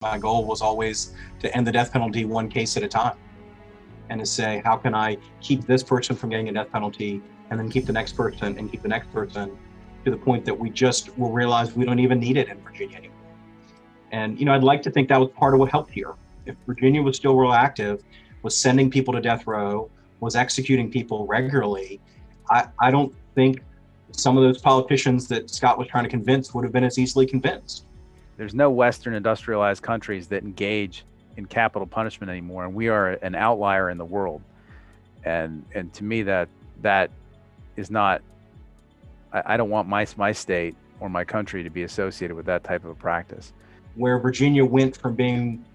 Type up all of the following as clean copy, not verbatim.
My goal was always to end the death penalty one case at a time, and to say, how can I keep this person from getting a death penalty, and then keep the next person and keep the next person, to the point that we just will realize we don't even need it in Virginia anymore. And I'd like to think that was part of what helped here. If Virginia was still real active, was sending people to death row, was executing people regularly, I don't think some of those politicians that Scott was trying to convince would have been as easily convinced. There's no Western industrialized countries that engage in capital punishment anymore, and we are an outlier in the world. And to me, that is not. I don't want my state or my country to be associated with that type of a practice. Where Virginia went from being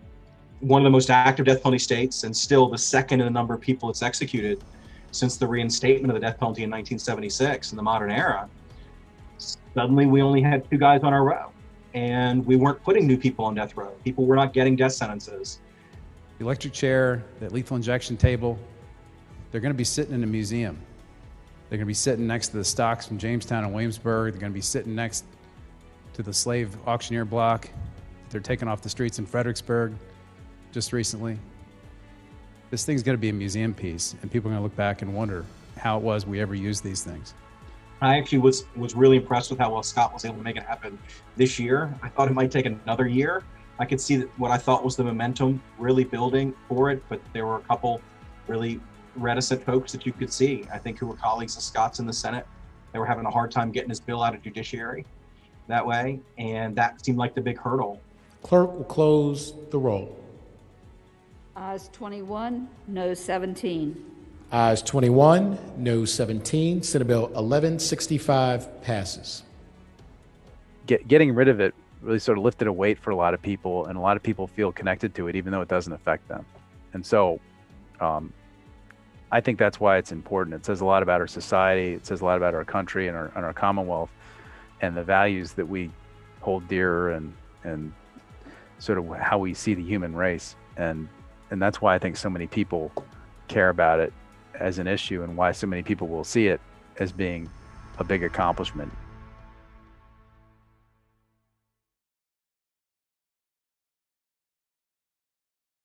one of the most active death penalty states and still the second in the number of people it's executed since the reinstatement of the death penalty in 1976 in the modern era, suddenly we only had 2 guys on our row. And we weren't putting new people on death row. People were not getting death sentences. The electric chair, that lethal injection table, they're going to be sitting in a museum. They're going to be sitting next to the stocks from Jamestown and Williamsburg. They're going to be sitting next to the slave auctioneer block that they're taking off the streets in Fredericksburg just recently. This thing's going to be a museum piece, and people are going to look back and wonder how it was we ever used these things. I actually was really impressed with how well Scott was able to make it happen this year. I thought it might take another year. I could see that what I thought was the momentum really building for it, but there were a couple really reticent folks that you could see, I think, who were colleagues of Scott's in the Senate. They were having a hard time getting his bill out of judiciary that way, and that seemed like the big hurdle. Clerk will close the roll. Ayes 21, no 17. Ayes 21, no 17. Senate Bill 1165 passes. Getting rid of it really sort of lifted a weight for a lot of people, and a lot of people feel connected to it, even though it doesn't affect them. And so I think that's why it's important. It says a lot about our society. It says a lot about our country and our Commonwealth, and the values that we hold dear, and sort of how we see the human race. And that's why I think so many people care about it as an issue, and why so many people will see it as being a big accomplishment.